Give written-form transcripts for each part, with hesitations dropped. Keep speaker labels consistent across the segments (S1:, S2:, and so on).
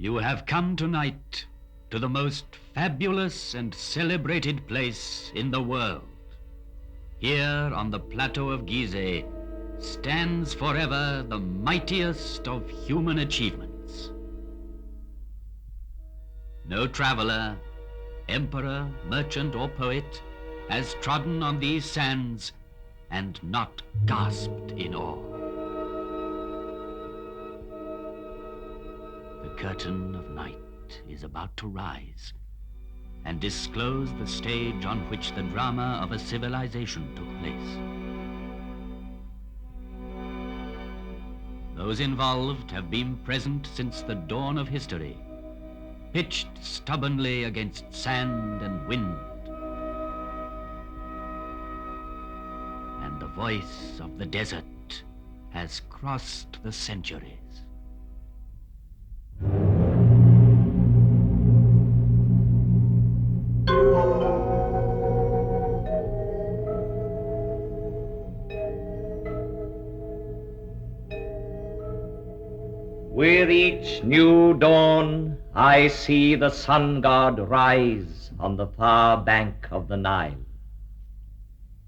S1: You have come tonight to the most fabulous and celebrated place in the world. Here on the plateau of Giza stands forever the mightiest of human achievements. No traveler, emperor, merchant, or poet has trodden on these sands and not gasped in awe. The curtain of night is about to rise and disclose the stage on which the drama of a civilization took place. Those involved have been present since the dawn of history, pitched stubbornly against sand and wind. And the voice of the desert has crossed the centuries.
S2: With each new dawn, I see the sun god rise on the far bank of the Nile.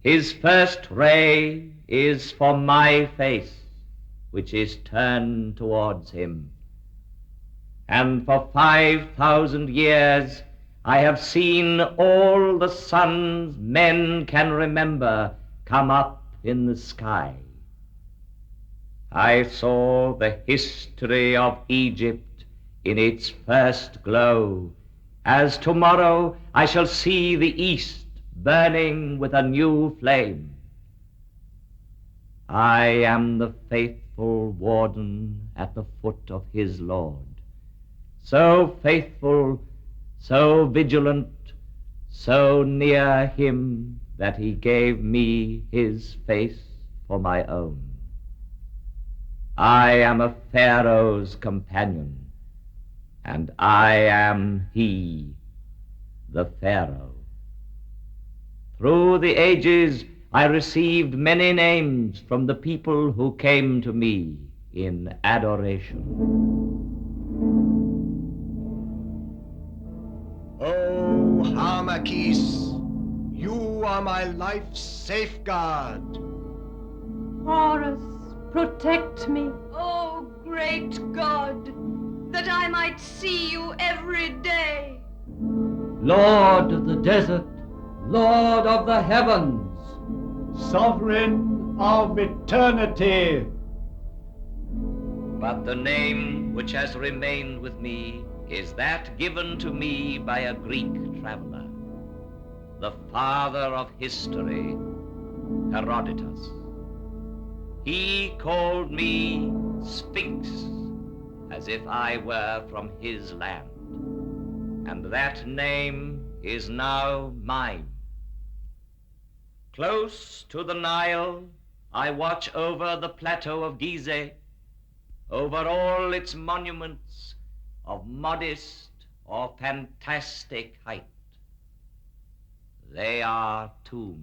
S2: His first ray is for my face, which is turned towards him. And for 5,000 years, I have seen all the suns men can remember come up in the sky. I saw the history of Egypt in its first glow, as tomorrow I shall see the east burning with a new flame. I am the faithful warden at the foot of his Lord, so faithful, so vigilant, so near him that he gave me his face for my own. I am a Pharaoh's companion, and I am he, the Pharaoh. Through the ages, I received many names from the people who came to me in adoration.
S3: Oh, Harmakis, you are my life's safeguard.
S4: Horus, protect me.
S5: Oh, great God, that I might see you every day.
S2: Lord of the desert, Lord of the heavens,
S3: Sovereign of eternity.
S2: but the name which has remained with me is that given to me by a Greek traveler, the father of history, Herodotus. He called me Sphinx, as if I were from his land, and that name is now mine. Close to the Nile, I watch over the plateau of Giza, over all its monuments of modest or fantastic height. They are tombs.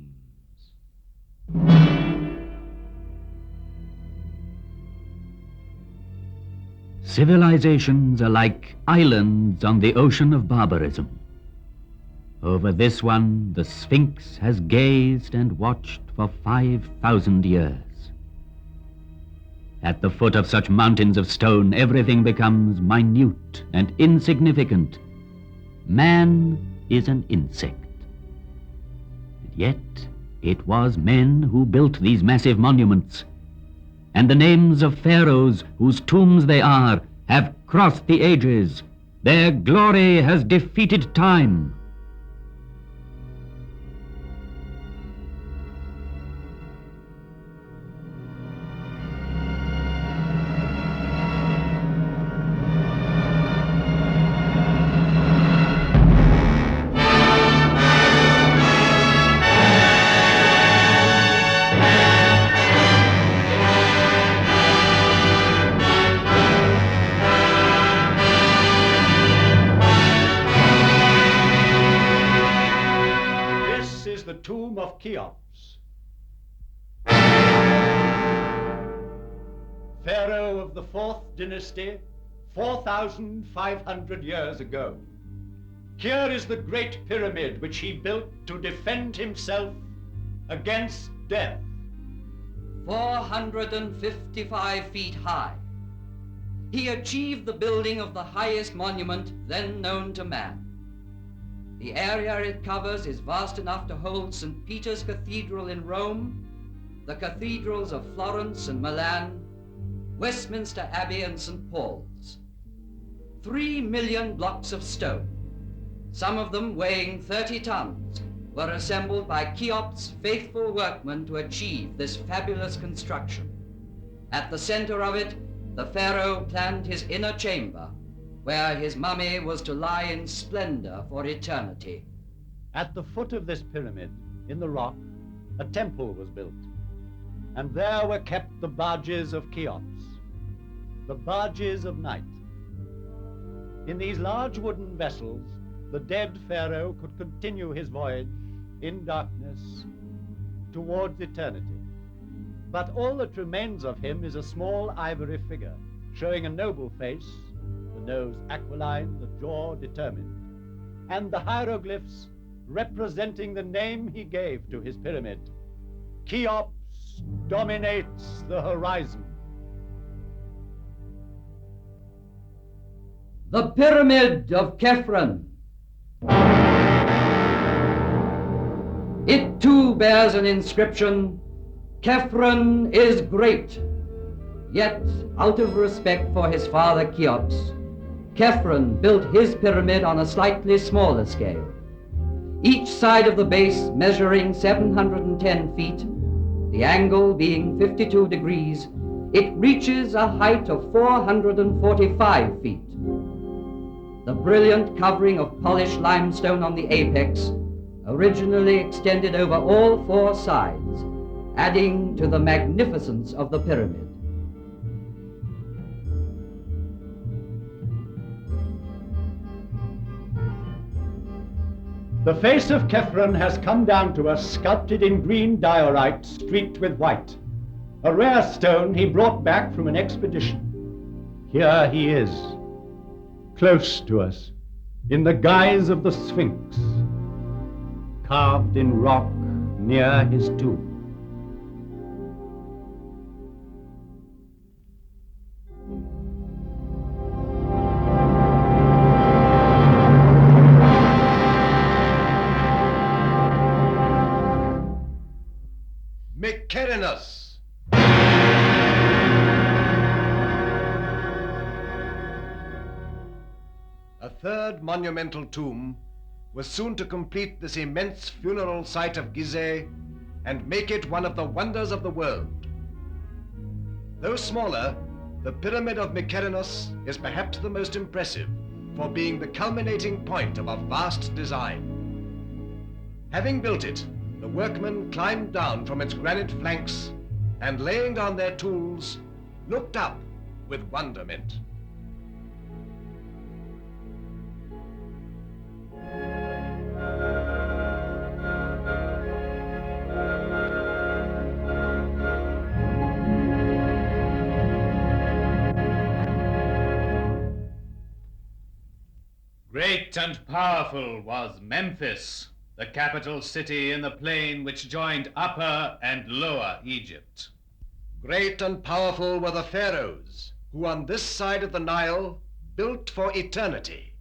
S1: Civilizations are like islands on the ocean of barbarism. Over this one, the Sphinx has gazed and watched for 5,000 years. At the foot of such mountains of stone, everything becomes minute and insignificant. Man is an insect. And yet, it was men who built these massive monuments. And the names of pharaohs whose tombs they are have crossed the ages. Their glory has defeated time.
S3: Tomb of Cheops, Pharaoh of the 4th dynasty, 4,500 years ago. Here is the great pyramid which he built to defend himself against death.
S6: 455 feet high. He achieved the building of the highest monument then known to man. The area it covers is vast enough to hold St. Peter's Cathedral in Rome, the cathedrals of Florence and Milan, Westminster Abbey and St. Paul's. 3 million blocks of stone, some of them weighing 30 tons, were assembled by Cheops' faithful workmen to achieve this fabulous construction. At the center of it, the pharaoh planned his inner chamber, where his mummy was to lie in splendor for eternity.
S3: At the foot of this pyramid, in the rock, a temple was built, and there were kept the barges of Cheops, the barges of night. In these large wooden vessels, the dead pharaoh could continue his voyage in darkness towards eternity. But all that remains of him is a small ivory figure, showing a noble face, the nose aquiline, the jaw determined, and the hieroglyphs representing the name he gave to his pyramid. Cheops dominates the horizon.
S6: The Pyramid of Khephren. It too bears an inscription, "Khephren is great." Yet, out of respect for his father Cheops, Khephren built his pyramid on a slightly smaller scale. Each side of the base measuring 710 feet, the angle being 52 degrees, it reaches a height of 445 feet. The brilliant covering of polished limestone on the apex originally extended over all 4 sides, adding to the magnificence of the pyramid.
S3: The face of Khephren has come down to us sculpted in green diorite streaked with white, a rare stone he brought back from an expedition. Here he is, close to us, in the guise of the Sphinx, carved in rock near his tomb.
S7: Mykerinus. A third monumental tomb was soon to complete this immense funeral site of Giza and make it one of the wonders of the world. Though smaller, the Pyramid of Mykerinus is perhaps the most impressive for being the culminating point of a vast design. Having built it, the workmen climbed down from its granite flanks and, laying down their tools, looked up with wonderment.
S8: Great and powerful was Memphis, the capital city in the plain which joined Upper and Lower Egypt.
S7: Great and powerful were the pharaohs, who on this side of the Nile built for eternity.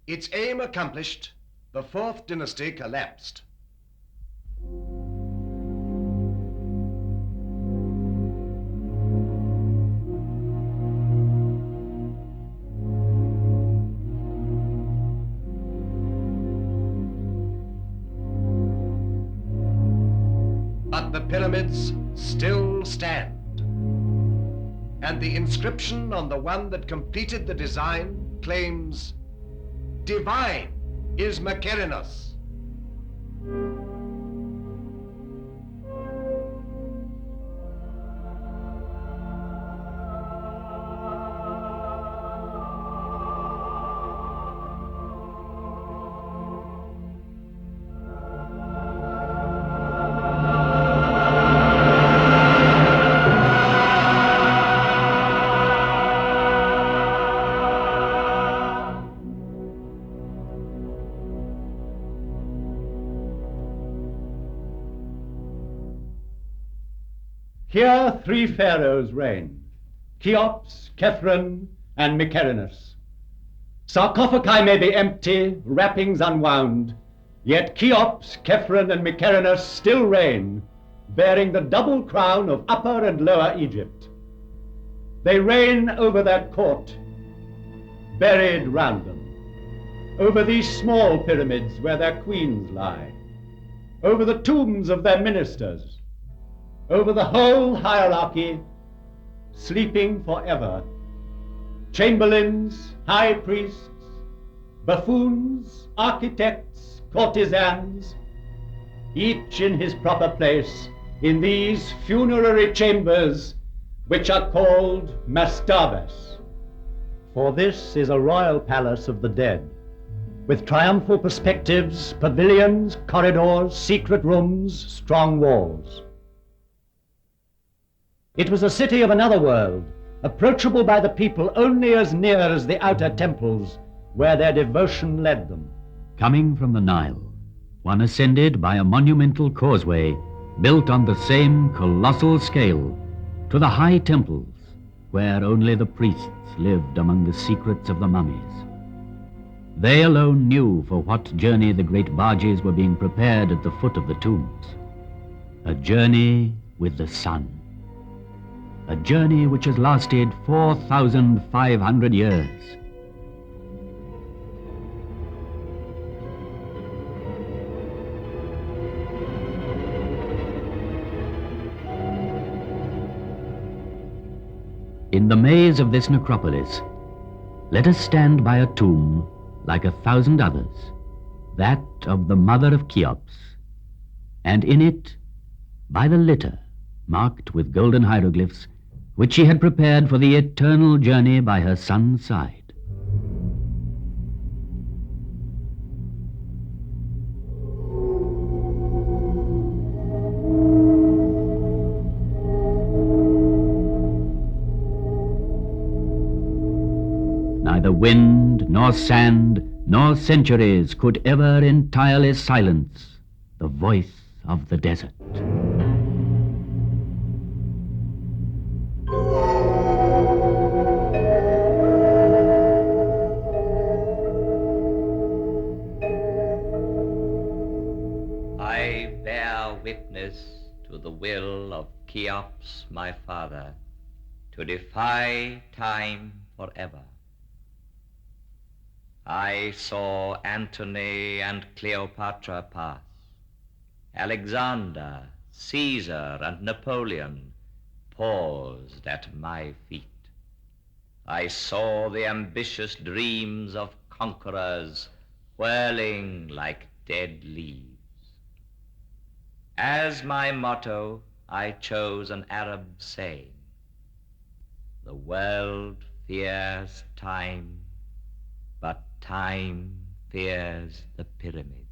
S7: Its aim accomplished, the 4th dynasty collapsed. But the pyramids still stand. And the inscription on the one that completed the design claims, "Divine is Mykerinus."
S3: Here 3 pharaohs reign, Cheops, Khephren, and Mykerinus. Sarcophagi may be empty, wrappings unwound, yet Cheops, Khephren, and Mykerinus still reign, bearing the double crown of Upper and Lower Egypt. They reign over their court, buried round them, over these small pyramids where their queens lie, over the tombs of their ministers, over the whole hierarchy, sleeping forever. Chamberlains, high priests, buffoons, architects, courtesans, each in his proper place in these funerary chambers which are called mastabas. For this is a royal palace of the dead, with triumphal perspectives, pavilions, corridors, secret rooms, strong walls. It was a city of another world, approachable by the people only as near as the outer temples where their devotion led them.
S1: Coming from the Nile, one ascended by a monumental causeway built on the same colossal scale to the high temples where only the priests lived among the secrets of the mummies. They alone knew for what journey the great barges were being prepared at the foot of the tombs. A journey with the sun. A journey which has lasted 4,500 years. In the maze of this necropolis, let us stand by a tomb like 1,000 others, that of the mother of Cheops, and in it, by the litter marked with golden hieroglyphs, which she had prepared for the eternal journey by her son's side. Neither wind, nor sand, nor centuries could ever entirely silence the voice of the desert.
S2: I bear witness to the will of Cheops, my father, to defy time forever. I saw Antony and Cleopatra pass, Alexander, Caesar, and Napoleon paused at my feet. I saw the ambitious dreams of conquerors whirling like dead leaves. As my motto, I chose an Arab saying, "The world fears time, but time fears the pyramids."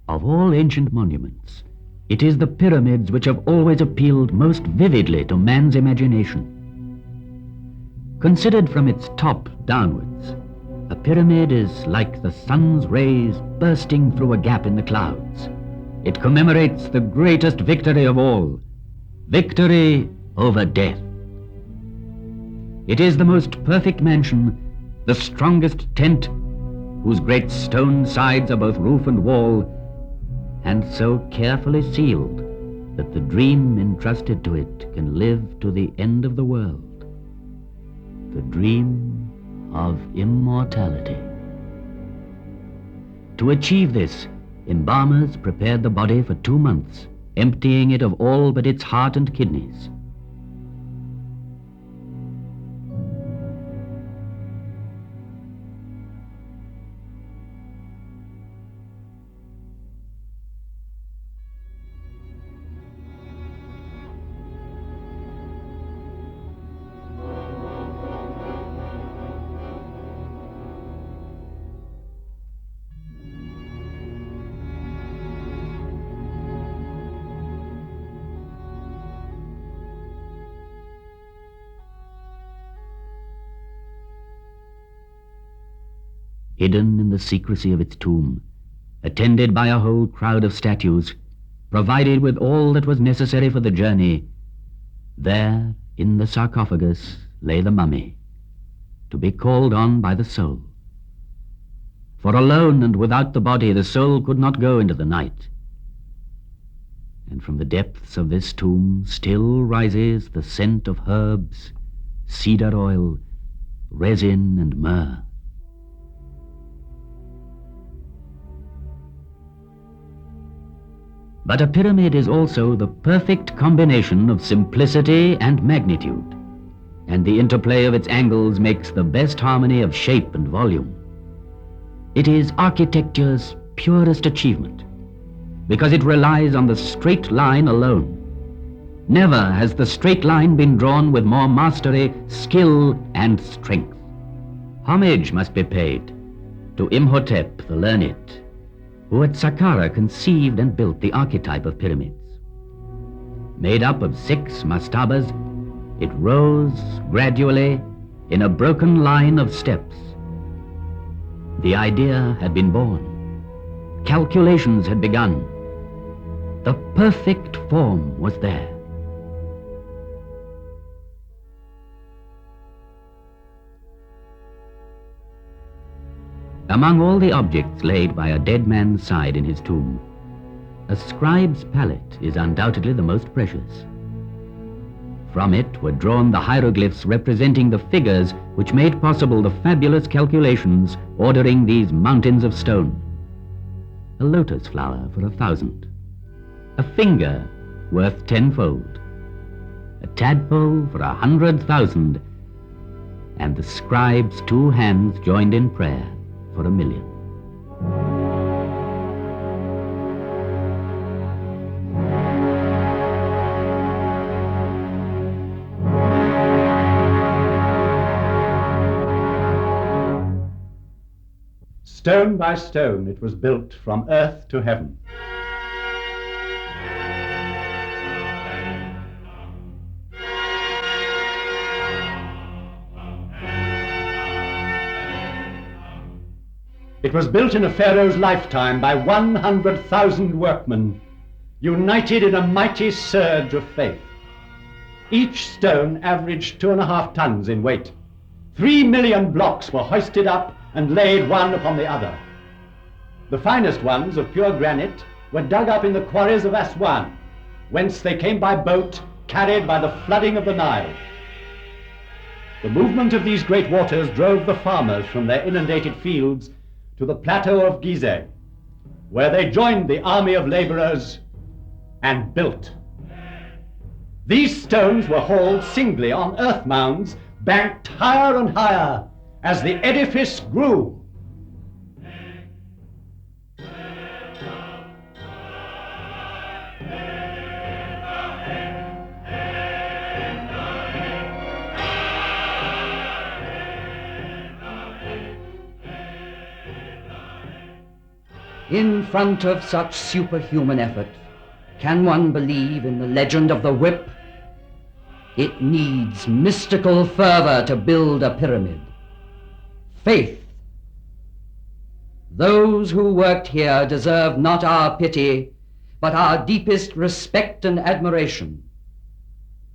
S1: Of all ancient monuments, it is the pyramids which have always appealed most vividly to man's imagination. Considered from its top downwards, a pyramid is like the sun's rays bursting through a gap in the clouds. It commemorates the greatest victory of all, victory over death. It is the most perfect mansion, the strongest tent, whose great stone sides are both roof and wall, and so carefully sealed that the dream entrusted to it can live to the end of the world, the dream of immortality. To achieve this, embalmers prepared the body for 2 months, emptying it of all but its heart and kidneys. hidden in the secrecy of its tomb, attended by a whole crowd of statues, provided with all that was necessary for the journey, there in the sarcophagus lay the mummy, to be called on by the soul. For alone and without the body, the soul could not go into the night. And from the depths of this tomb still rises the scent of herbs, cedar oil, resin, and myrrh. But a pyramid is also the perfect combination of simplicity and magnitude, and the interplay of its angles makes the best harmony of shape and volume. It is architecture's purest achievement, because it relies on the straight line alone. Never has the straight line been drawn with more mastery, skill, and strength. Homage must be paid to Imhotep the Learned, who at Saqqara conceived and built the archetype of pyramids. Made up of 6 mastabas, it rose gradually in a broken line of steps. The idea had been born. Calculations had begun. The perfect form was there. Among all the objects laid by a dead man's side in his tomb, a scribe's palette is undoubtedly the most precious. From it were drawn the hieroglyphs representing the figures which made possible the fabulous calculations ordering these mountains of stone. A lotus flower for 1,000, a finger worth 10-fold, a tadpole for 100,000, and the scribe's 2 hands joined in prayer for 1,000,000.
S3: Stone by stone it was built from earth to heaven. It was built in a pharaoh's lifetime by 100,000 workmen, united in a mighty surge of faith. Each stone averaged 2.5 tons in weight. 3 million blocks were hoisted up and laid one upon the other. The finest ones of pure granite were dug up in the quarries of Aswan, whence they came by boat, carried by the flooding of the Nile. The movement of these great waters drove the farmers from their inundated fields to the plateau of Giza, where they joined the army of laborers and built. These stones were hauled singly on earth mounds, banked higher and higher as the edifice grew.
S6: In front of such superhuman effort, can one believe in the legend of the whip? It needs mystical fervor to build a pyramid. Faith. Those who worked here deserve not our pity, but our deepest respect and admiration.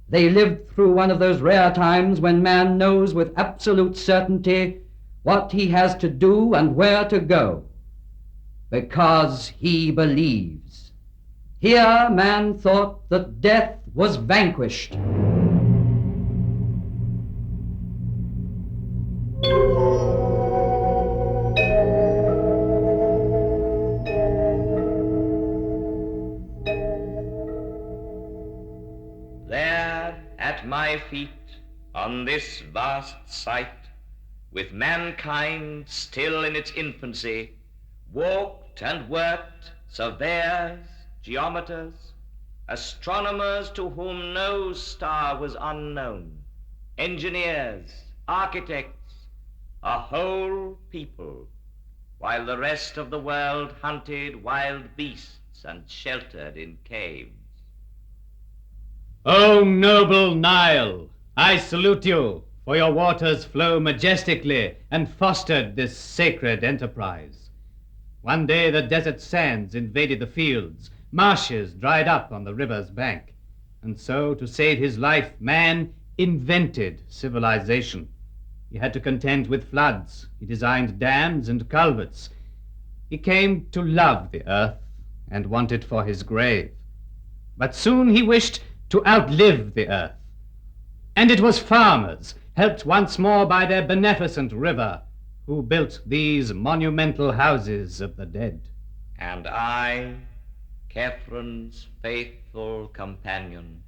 S6: They lived through one of those rare times when man knows with absolute certainty what he has to do and where to go, because he believes. Here man thought that death was vanquished.
S2: There at my feet, on this vast site, with mankind still in its infancy, walked and worked surveyors, geometers, astronomers to whom no star was unknown, engineers, architects, a whole people, while the rest of the world hunted wild beasts and sheltered in caves.
S8: O noble Nile, I salute you, for your waters flow majestically and fostered this sacred enterprise. One day the desert sands invaded the fields, marshes dried up on the river's bank, and so, to save his life, man invented civilization. He had to contend with floods. He designed dams and culverts. He came to love the earth and want it for his grave. But soon he wished to outlive the earth. And it was farmers, helped once more by their beneficent river, who built these monumental houses of the dead.
S2: And I, Kefren's faithful companion,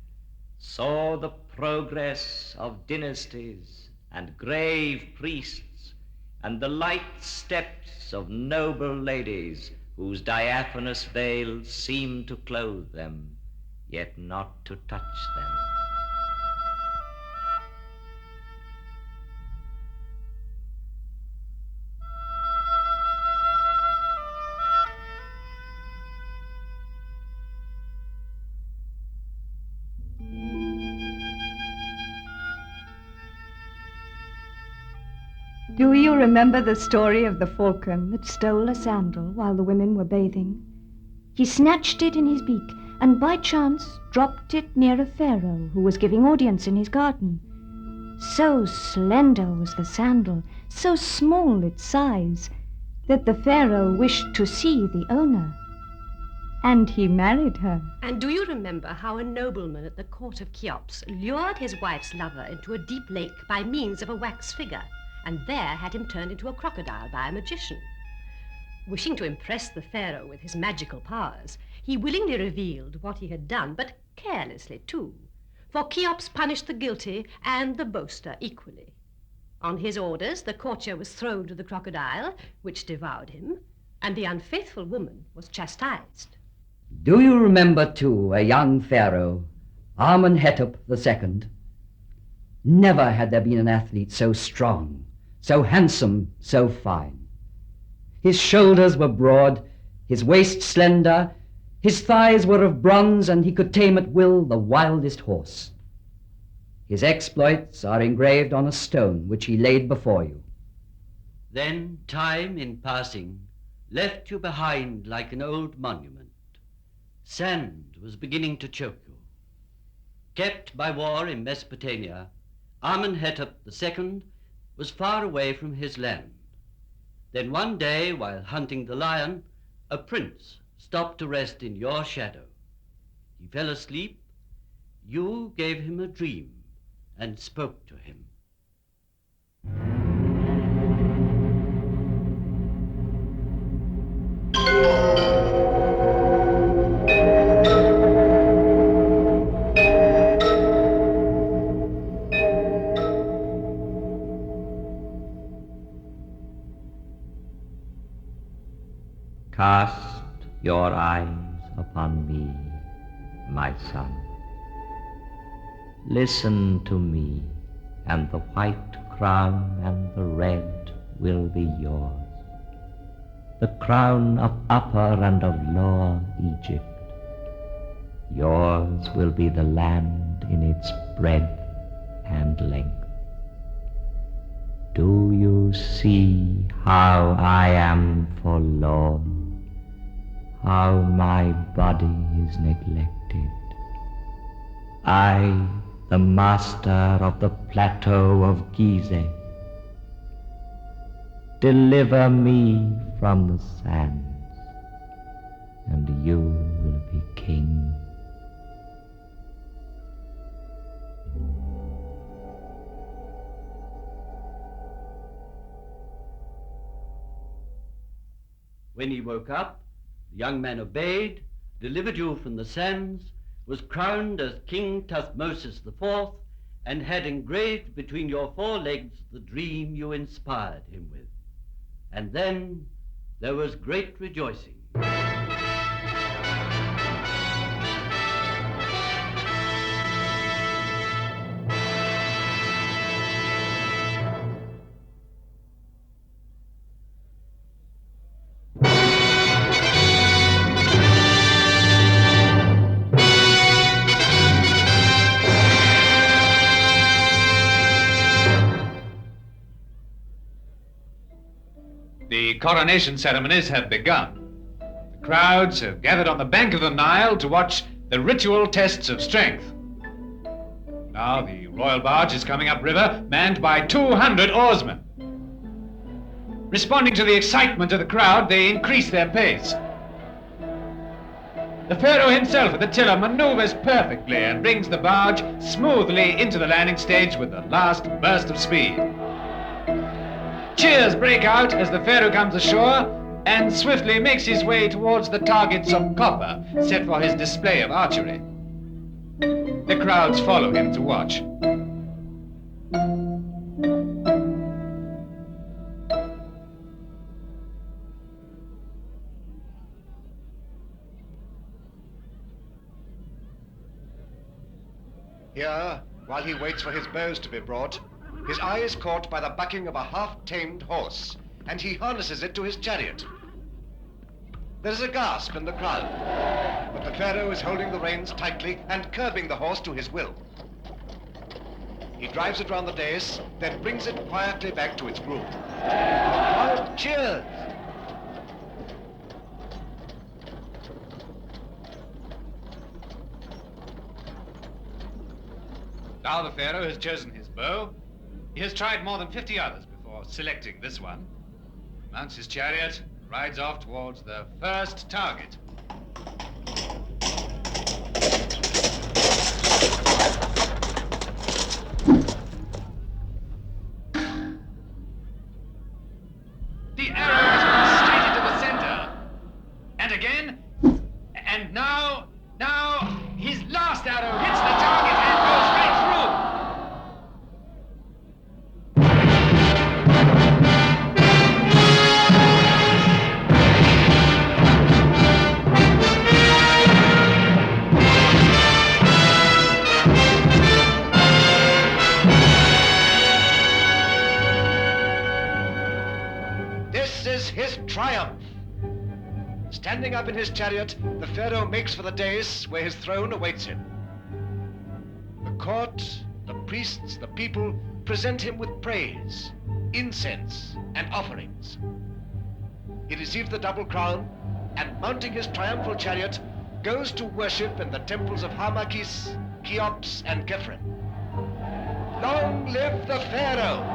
S2: saw the progress of dynasties and grave priests, and the light steps of noble ladies whose diaphanous veils seemed to clothe them, yet not to touch them.
S9: Do you remember the story of the falcon that stole a sandal while the women were bathing? He snatched it in his beak and by chance dropped it near a pharaoh who was giving audience in his garden. So slender was the sandal, so small its size, that the pharaoh wished to see the owner. And he married her.
S4: And do you remember how a nobleman at the court of Cheops lured his wife's lover into a deep lake by means of a wax figure, and there had him turned into a crocodile by a magician? Wishing to impress the pharaoh with his magical powers, he willingly revealed what he had done, but carelessly too, for Cheops punished the guilty and the boaster equally. On his orders, the courtier was thrown to the crocodile, which devoured him, and the unfaithful woman was chastised.
S6: Do you remember, too, a young pharaoh, Amenhotep II? Never had there been an athlete so strong, so handsome, so fine. His shoulders were broad, his waist slender, his thighs were of bronze, and he could tame at will the wildest horse. His exploits are engraved on a stone which he laid before you.
S10: Then time in passing left you behind like an old monument. Sand was beginning to choke you. Kept by war in Mesopotamia, Amenhotep II was far away from his land. Then one day, while hunting the lion, a prince stopped to rest in your shadow. He fell asleep. You gave him a dream and spoke to him.
S2: Cast your eyes upon me, my son. Listen to me, and the white crown and the red will be yours. The crown of Upper and of Lower Egypt. Yours will be the land in its breadth and length. Do you see how I am forlorn? How my body is neglected. I, the master of the plateau of Giza. Deliver me from the sands, and you will be king.
S10: When he woke up, the young man obeyed, delivered you from the sands, was crowned as King Thutmose IV, and had engraved between your forelegs the dream you inspired him with. And then there was great rejoicing.
S8: The coronation ceremonies have begun. The crowds have gathered on the bank of the Nile to watch the ritual tests of strength. Now the royal barge is coming upriver, manned by 200 oarsmen. Responding to the excitement of the crowd, they increase their pace. The pharaoh himself at the tiller maneuvers perfectly and brings the barge smoothly into the landing stage with the last burst of speed. Cheers break out as the pharaoh comes ashore and swiftly makes his way towards the targets of copper set for his display of archery. The crowds follow him to watch.
S7: Here, while he waits for his bows to be brought, his eye is caught by the bucking of a half-tamed horse, and he harnesses it to his chariot. There is a gasp in the crowd, but the pharaoh is holding the reins tightly and curbing the horse to his will. He drives it round the dais, then brings it quietly back to its groom. A crowd cheers.
S8: Now the pharaoh has chosen his bow. He has tried more than 50 others before selecting this one. Mounts his chariot, rides off towards the first target. The arrow has gone straight into the center. And again, and now his last arrow hits the target and goes right through.
S7: This is his triumph. Standing up in his chariot, the pharaoh makes for the dais where his throne awaits him. The court, the priests, the people present him with praise, incense, and offerings. He receives the double crown and, mounting his triumphal chariot, goes to worship in the temples of Harmakis, Cheops, and Khephren. Long live the pharaoh!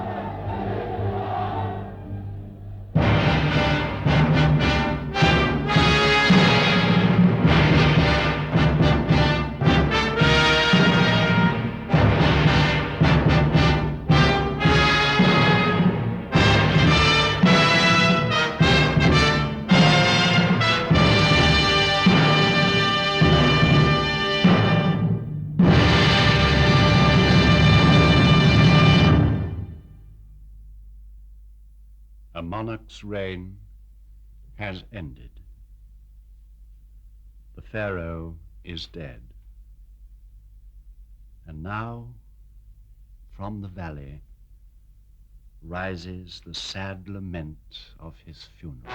S3: A monarch's reign has ended. The pharaoh is dead. And now, from the valley, rises the sad lament of his funeral.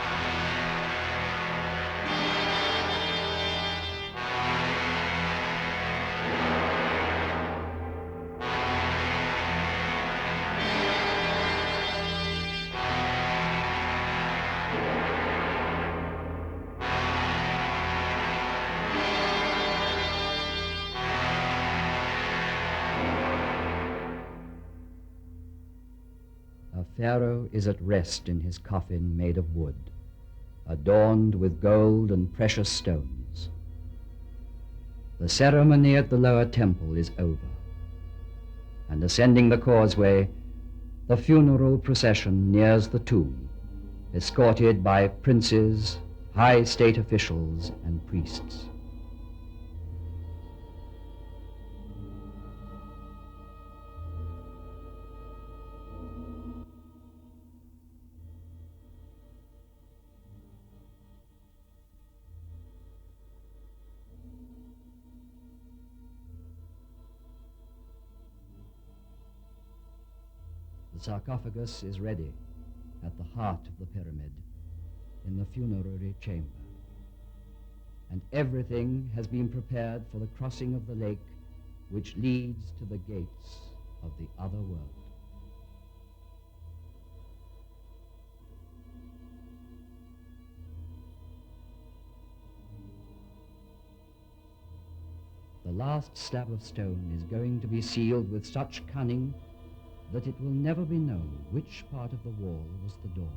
S11: A pharaoh is at rest in his coffin made of wood, adorned with gold and precious stones. The ceremony at the lower temple is over, and ascending the causeway, the funeral procession nears the tomb, escorted by princes, high state officials, and priests. The sarcophagus is ready at the heart of the pyramid, in the funerary chamber. And everything has been prepared for the crossing of the lake which leads to the gates of the other world. last slab of stone is going to be sealed with such cunning that it will never be known which part of the wall was the door.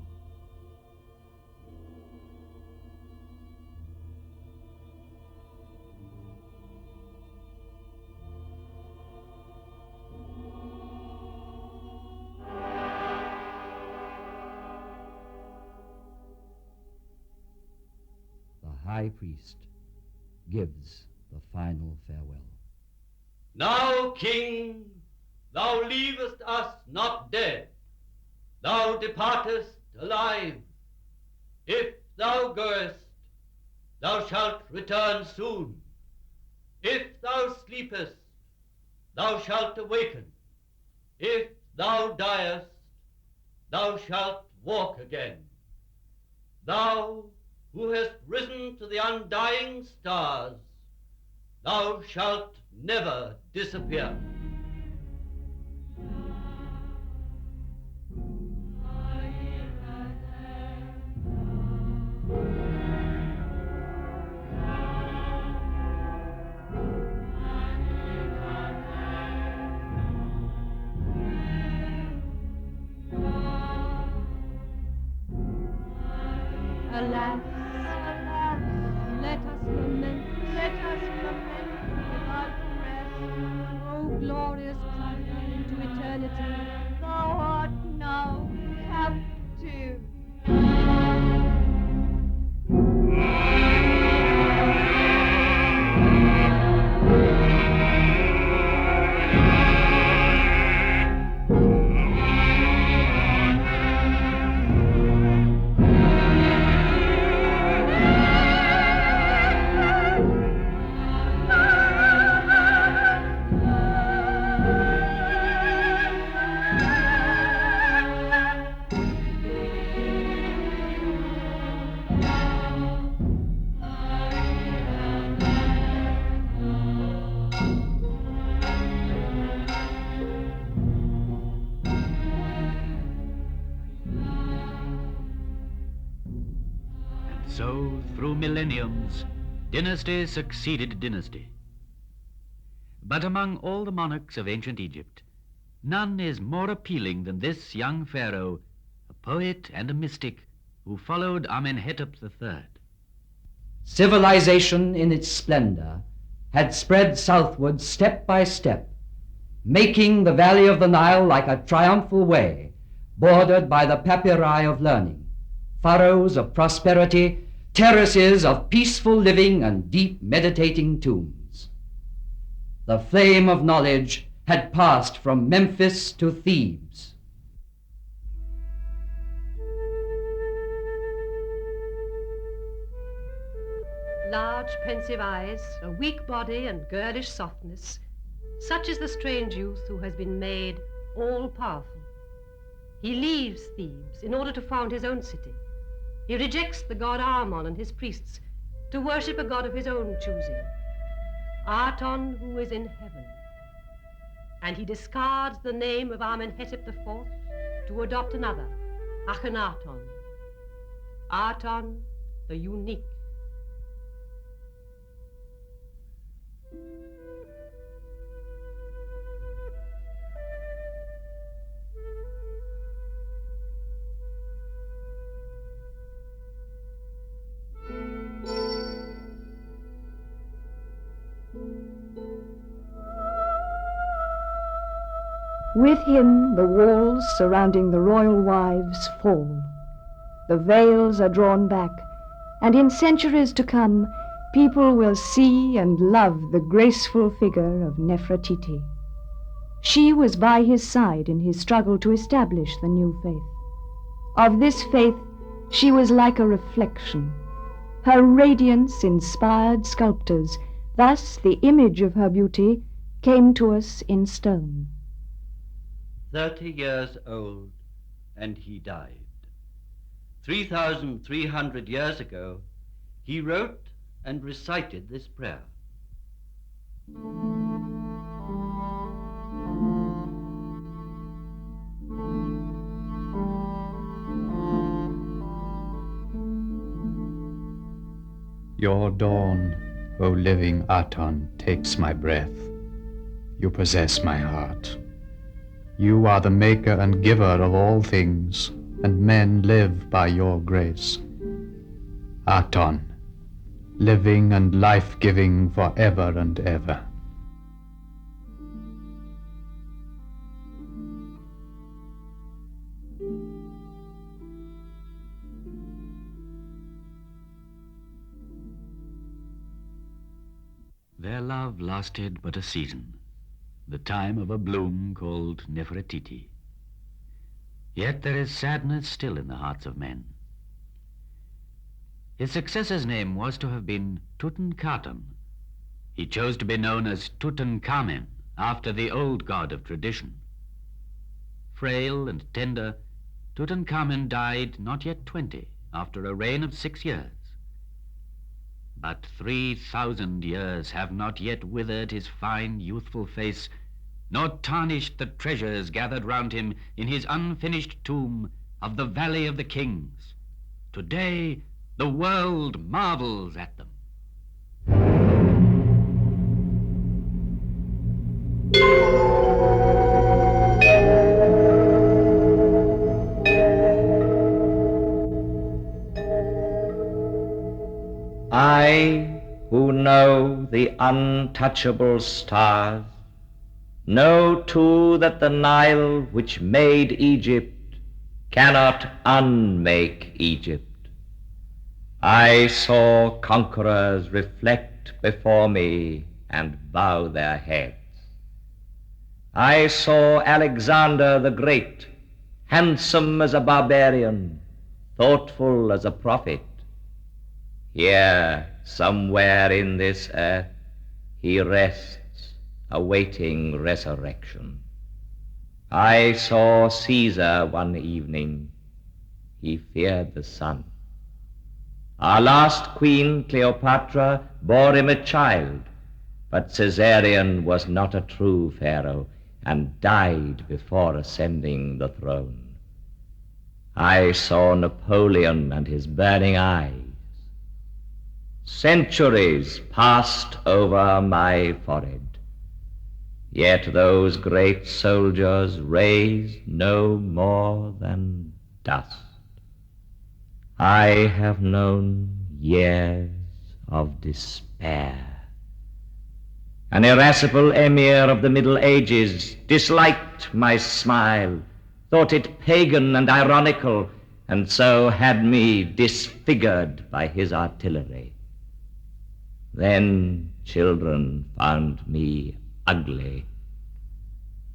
S11: The high priest gives the final farewell.
S10: Now, King, thou leavest us not dead. Thou departest alive. If thou goest, thou shalt return soon. If thou sleepest, thou shalt awaken. If thou diest, thou shalt walk again. Thou who hast risen to the undying stars, thou shalt never disappear.
S4: Alas, alas, let us lament without rest. O glorious plunge into eternity, thou art now captive.
S1: So, through millenniums, dynasty succeeded dynasty. But among all the monarchs of ancient Egypt, none is more appealing than this young pharaoh, a poet and a mystic who followed Amenhotep III.
S11: Civilization in its splendor had spread southward step by step, making the valley of the Nile like a triumphal way, bordered by the papyri of learning, furrows of prosperity, terraces of peaceful living and deep meditating tombs. The flame of knowledge had passed from Memphis to Thebes.
S4: Large, pensive eyes, a weak body and girlish softness, such is the strange youth who has been made all-powerful. He leaves Thebes in order to found his own city. He rejects the god Amon and his priests to worship a god of his own choosing, Aton, who is in heaven. And he discards the name of Amenhotep IV to adopt another, Akhenaton, Aton, the unique.
S9: With him, the walls surrounding the royal wives fall. The veils are drawn back, and in centuries to come, people will see and love the graceful figure of Nefertiti. She was by his side in his struggle to establish the new faith. Of this faith, she was like a reflection. Her radiance inspired sculptors. Thus, the image of her beauty came to us in stone.
S10: 30 years old, and he died. 3,300 years ago, he wrote and recited this prayer.
S12: Your dawn, O living Aton takes my breath. You possess my heart. You are the maker and giver of all things, and men live by your grace. Aton, living and life-giving forever and ever.
S1: Their love lasted but a season, the time of a bloom called Nefertiti. Yet there is sadness still in the hearts of men. His successor's name was to have been Tutankhaten. He chose to be known as Tutankhamen, after the old god of tradition. Frail and tender, Tutankhamen died not yet 20, after a reign of 6 years. But 3,000 years have not yet withered his fine, youthful face, nor tarnished the treasures gathered round him in his unfinished tomb of the Valley of the Kings. Today, the world marvels at them.
S2: I, who know the untouchable stars, know too that the Nile which made Egypt cannot unmake Egypt. I saw conquerors reflect before me and bow their heads. I saw Alexander the Great, handsome as a barbarian, thoughtful as a prophet. Here, somewhere in this earth, he rests, awaiting resurrection. I saw Caesar one evening. He feared the sun. Our last queen, Cleopatra, bore him a child, but Caesarion was not a true pharaoh and died before ascending the throne. I saw Napoleon and his burning eyes. Centuries passed over my forehead, yet those great soldiers raised no more than dust. I have known years of despair. An irascible emir of the Middle Ages disliked my smile, thought it pagan and ironical, and so had me disfigured by his artillery. Then children found me ugly.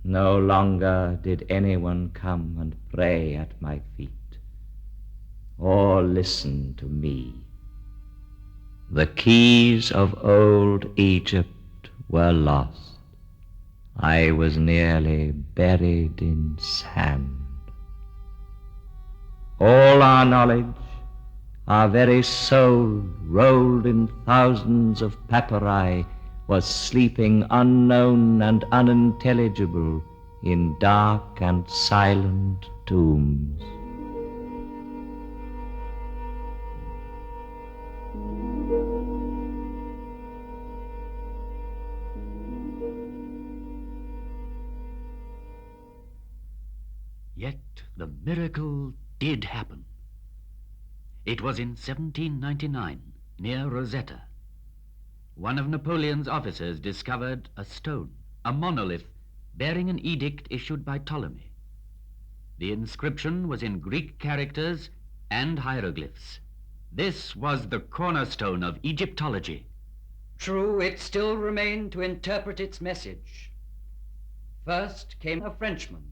S2: No longer did anyone come and pray at my feet or listen to me. The keys of old Egypt were lost. I was nearly buried in sand. All our knowledge, our very soul, rolled in thousands of papyri, was sleeping unknown and unintelligible in dark and silent tombs.
S1: Yet the miracle did happen. It was in 1799, near Rosetta. One of Napoleon's officers discovered a stone, a monolith, bearing an edict issued by Ptolemy. The inscription was in Greek characters and hieroglyphs. This was the cornerstone of Egyptology.
S6: True, it still remained to interpret its message. First came a Frenchman,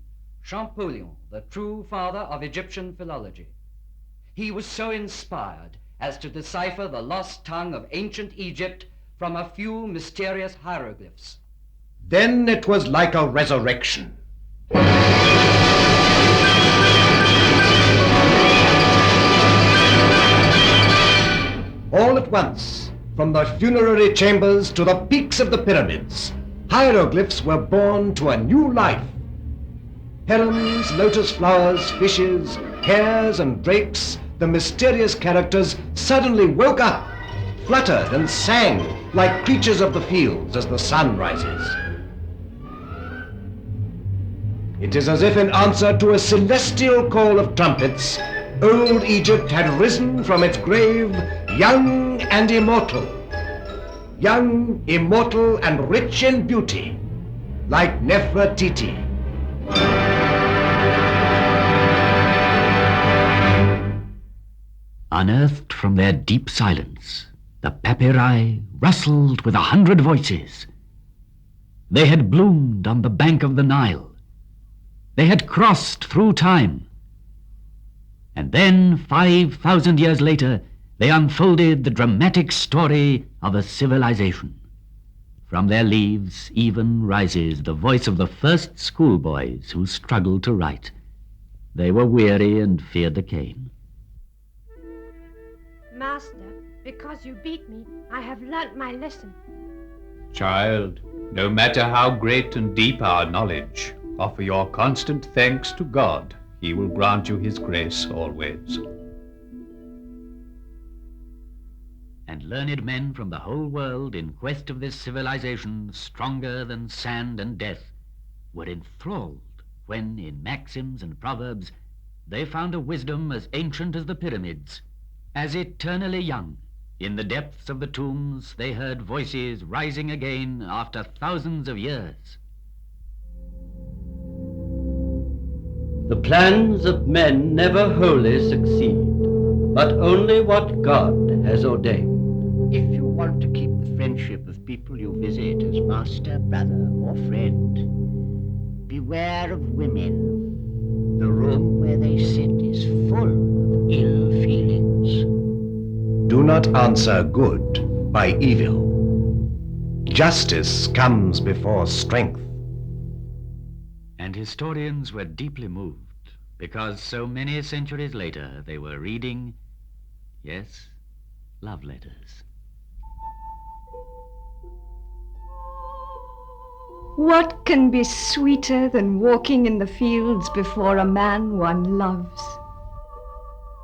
S6: Champollion, the true father of Egyptian philology. He was so inspired as to decipher the lost tongue of ancient Egypt from a few mysterious hieroglyphs.
S7: Then it was like a resurrection. All at once, from the funerary chambers to the peaks of the pyramids, hieroglyphs were born to a new life. Herons, lotus flowers, fishes, hares and drakes, the mysterious characters suddenly woke up, fluttered and sang, like creatures of the fields as the sun rises. It is as if in answer to a celestial call of trumpets, old Egypt had risen from its grave young and immortal. Young, immortal, and rich in beauty, like Nefertiti.
S1: Unearthed from their deep silence, the papyri rustled with 100 voices. They had bloomed on the bank of the Nile. They had crossed through time. And then, 5,000 years later, they unfolded the dramatic story of a civilization. From their leaves even rises the voice of the first schoolboys who struggled to write. They were weary and feared the cane.
S4: Master, because you beat me, I have learnt my lesson.
S12: Child, no matter how great and deep our knowledge, offer your constant thanks to God. He will grant you his grace always.
S1: And learned men from the whole world in quest of this civilization stronger than sand and death were enthralled when, in maxims and proverbs, they found a wisdom as ancient as the pyramids, as eternally young. In the depths of the tombs they heard voices rising again after thousands of years.
S10: The plans of men never wholly succeed, but only what God has ordained.
S13: If you want to keep the friendship of people you visit as master, brother, or friend, beware of women. The room where they sit is full of ill feelings.
S7: Do not answer good by evil. Justice comes before strength.
S1: And historians were deeply moved, because so many centuries later they were reading, yes, love letters.
S9: What can be sweeter than walking in the fields before a man one loves?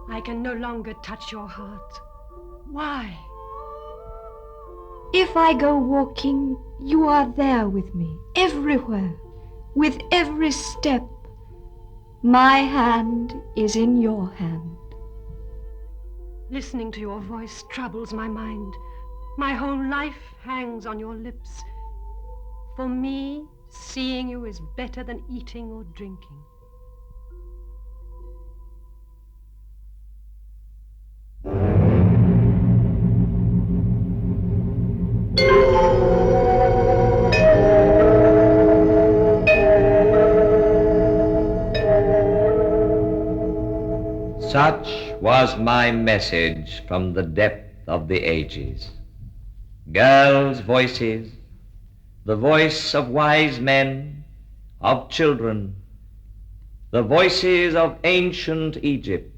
S4: I can no longer touch your heart. Why?
S9: If I go walking, you are there with me, everywhere, with every step. My hand is in your hand.
S4: Listening to your voice troubles my mind. My whole life hangs on your lips. For me, seeing you is better than eating or drinking.
S2: Such was my message from the depth of the ages. Girls' voices, the voice of wise men, of children, the voices of ancient Egypt.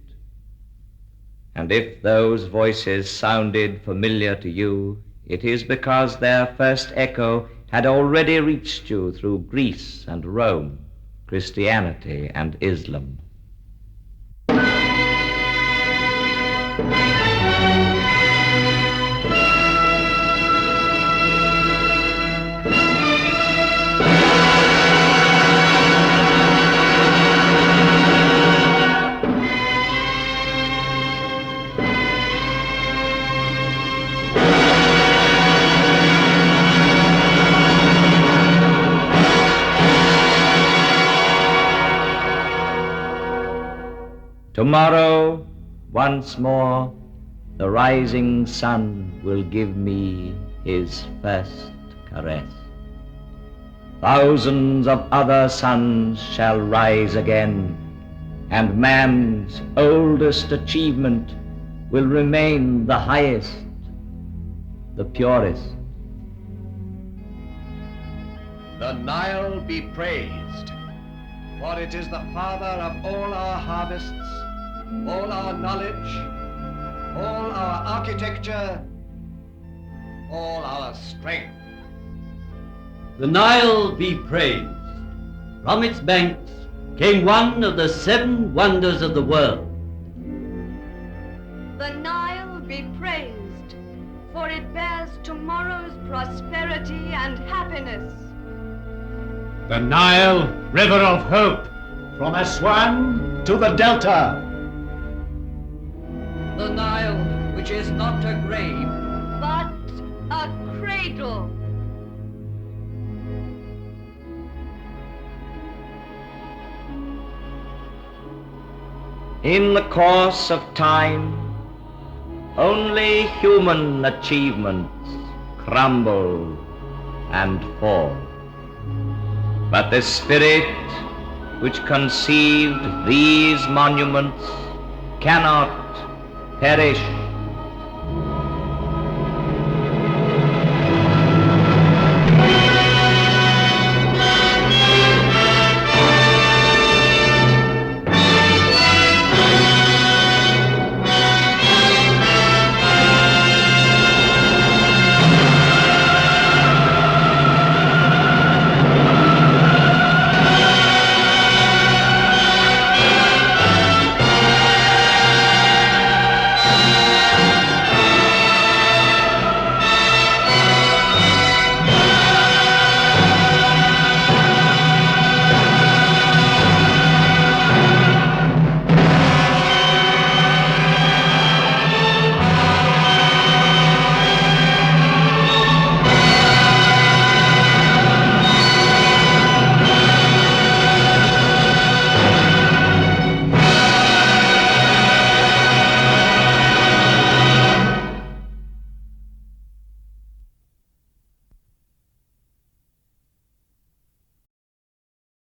S2: And if those voices sounded familiar to you, it is because their first echo had already reached you through Greece and Rome, Christianity and Islam. Tomorrow, once more, the rising sun will give me his first caress. Thousands of other suns shall rise again, and man's oldest achievement will remain the highest, the purest.
S7: The Nile be praised, for it is the father of all our harvests, all our knowledge, all our architecture, all our strength.
S10: The Nile be praised. From its banks came one of the 7 wonders of the world.
S5: The Nile be praised, for it bears tomorrow's prosperity and happiness.
S3: The Nile, river of hope, from Aswan to the Delta.
S6: The Nile, which is not a grave,
S5: but a cradle.
S2: In the course of time, only human achievements crumble and fall. But the spirit which conceived these monuments cannot perish